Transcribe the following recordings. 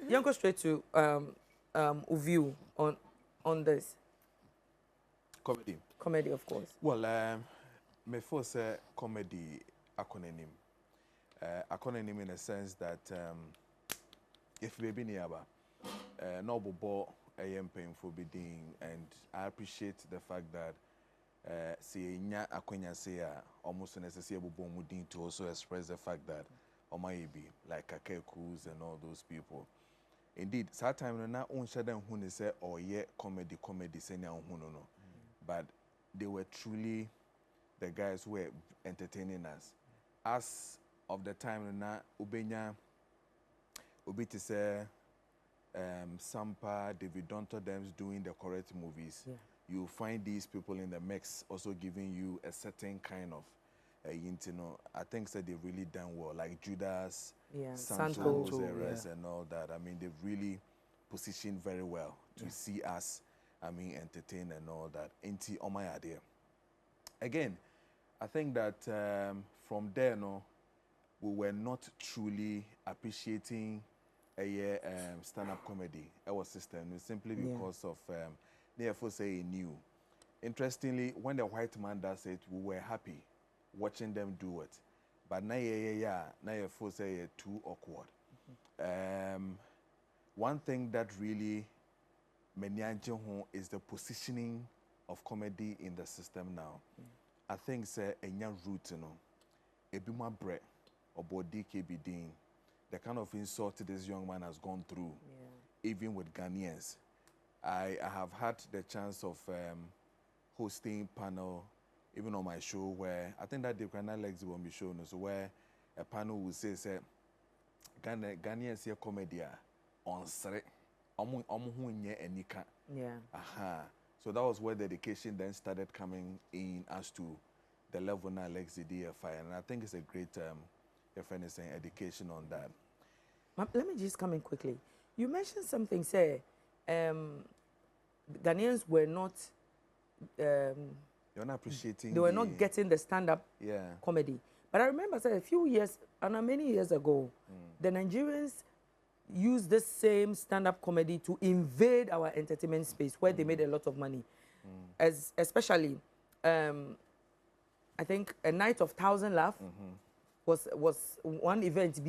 you go straight to view on this comedy, of course. Well, my first comedy acronym. Acronym in a sense that if baby nearby, no bo I am painful being, and I appreciate the fact that see nya akonya say almost necessary bomudin to also express the fact that be like Kake Cruz and all those people. Indeed, that time na on shadan who say or yeah comedy senior no. But they were truly the guys who were entertaining us. As of the time na ubenya to say Sampa, David Donto them's doing the correct movies. Yeah. You find these people in the mix also giving you a certain kind of you know, I think that they've really done well, like Judas, Santos, and all that. I mean, they've really positioned very well to see us, I mean, entertain and all that. Into on my idea. Again, I think that from there, no, we were not truly appreciating a stand-up comedy, our system, simply because of therefore say new. Interestingly, when the white man does it, we were happy watching them do it. But now you say too awkward. One thing that really is the positioning of comedy in the system now. I think say a young root, you know, a bima bread or body KB Dean, the kind of insult this young man has gone through, even with Ghanaians. I have had the chance of hosting panel even on my show where I think that the Ghana Legs will be shown, so where a panel will say Ghanaians here comedy on sere so that was where the education then started coming in as to the level now Legs DFI, and I think it's a great if anything education on that. Let me just come in quickly. You mentioned something, say Ghanaians were not you're not appreciating they were not getting the stand-up comedy. But I remember say, a few years, and many years ago, the Nigerians used the same stand-up comedy to invade our entertainment space where they made a lot of money. Especially, I think a Night of Thousand Laugh was one event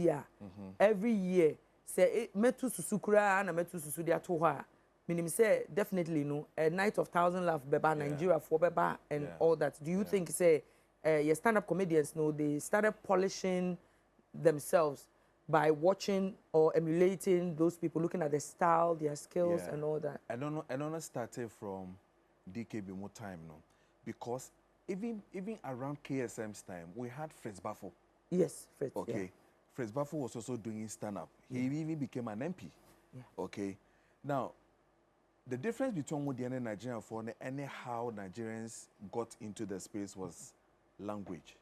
every year. Say metu susukura na metu susudia toha. Meaning say definitely no a Night of Thousand Laugh beba Nigeria for beba and all that. Do you think say your stand-up comedians know they started polishing themselves by watching or emulating those people, looking at their style, their skills and all that? I don't know started from DKB more time no, because even around KSM's time we had Fritz Baffo. Yes, Fritz. Okay. Yeah. Fritz Baffo was also doing stand-up. He even became an MP. Yeah. Okay. Now, the difference between Modian and Nigerian and how Nigerians got into the space was language.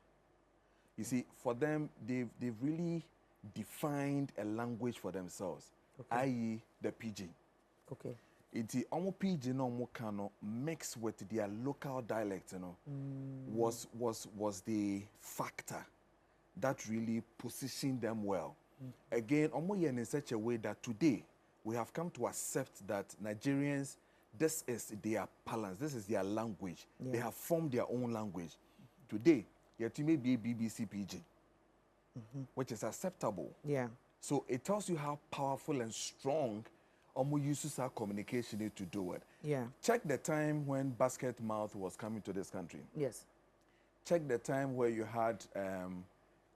You see, for them, they've really defined a language for themselves, i.e. the pidgin. Okay. It's almost pidgin no more mixed with their local dialect, you know, was the factor that really positioned them well. Again, almost in such a way that today we have come to accept that Nigerians, this is their balance, this is their language. They have formed their own language. Today, yet you may be a BBC pidgin, which is acceptable. Yeah. So it tells you how powerful and strong uses our communication to do it. Yeah. Check the time when Basket Mouth was coming to this country. Yes. Check the time where you had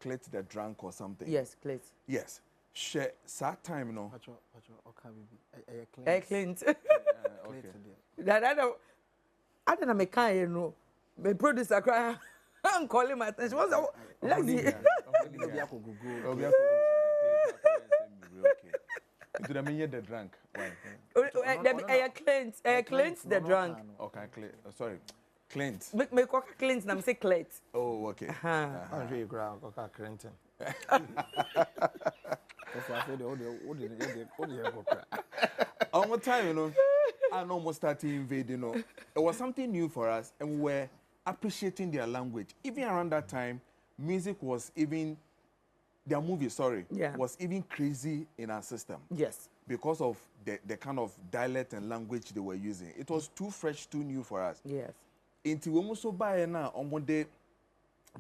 Clit the Drunk or something. Yes, Clit. Yes. Share that time, no. Clint. I don't know, me can't, you know. My producer cry. I'm calling my attention. What's that? Let's see. Do they mean the drunk? Clint the drunk. Okay, Clint. Sorry, Clint. Me coca Clint, na me say Clint. Oh, okay. I'm really ground coca Clinton. All the time, you know, I almost started invading. You know, it was something new for us, and we were appreciating their language. Even around that time, music was even their movie, was even crazy in our system. Yes. Because of the kind of dialect and language they were using. It was too fresh, too new for us. Yes. Until we also buy na omonde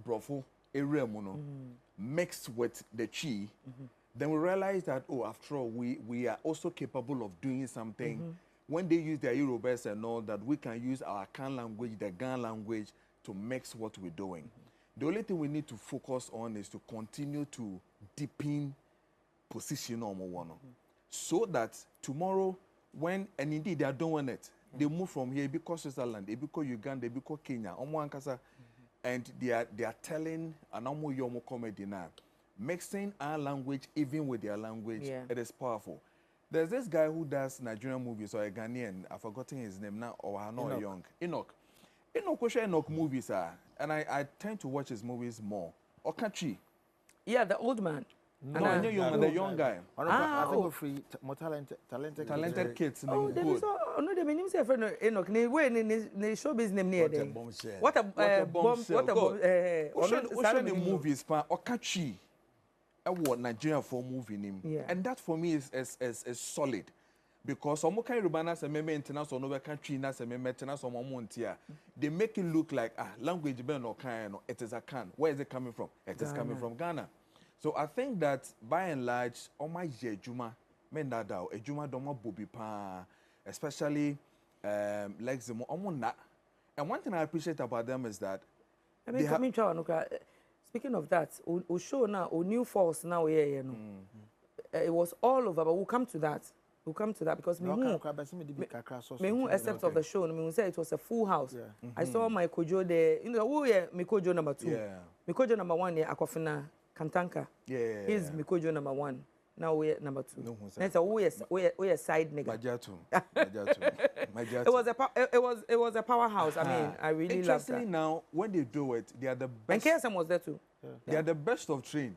brofo area muno mixed with the chi, then we realized that, oh, after all, we are also capable of doing something. When they use their Yorubas and all that, we can use our Kan language, the Gan language, to mix what we're doing. The only thing we need to focus on is to continue to deepen position on one, so that tomorrow, when, and indeed they are doing it, they move from here, because Switzerland, they become Uganda, they become Kenya, and they are telling an yomo comedy now, mixing our language even with their language. It is powerful. There's this guy who does Nigerian movies, or a Ghanaian, I've forgotten his name now, or Hano Young. Enoch movies are, and I tend to watch his movies more. Okachi. Yeah, the old man. No, the young guy. I think free, more talented kids. Oh, there is no, the name say friend Enoch. Ne show business near there. What a bomb! What a bomb! What movies? Okachi. What Nigerian for movie name, and that for me is solid, because some kind of banners and maintenance on over country nas and maintenance on Montia, they make it look like language ben or kind. It is a can. Where is it coming from? It is coming from Ghana. So I think that by and large, on my Juma, men that a Juma doma bobi pa, especially like the Omona. And one thing I appreciate about them is that they have. Speaking of that, we show now, we new force now here, you know. It was all over, but we'll come to that. We'll come to that because me who except of the show, me say it was a full house. I saw my Kojo there. You know, who yeah, my Kojo number 2. Yeah. My Kojo number 1 yeah, Akofina Kantanka. Yeah. He's my Kojo number 1. Now we're number 2. No, that's a we a side nigga. It was a powerhouse. I mean, I really love that. Now, when they do it, they are the best. And KSM was there too. They are the best of train.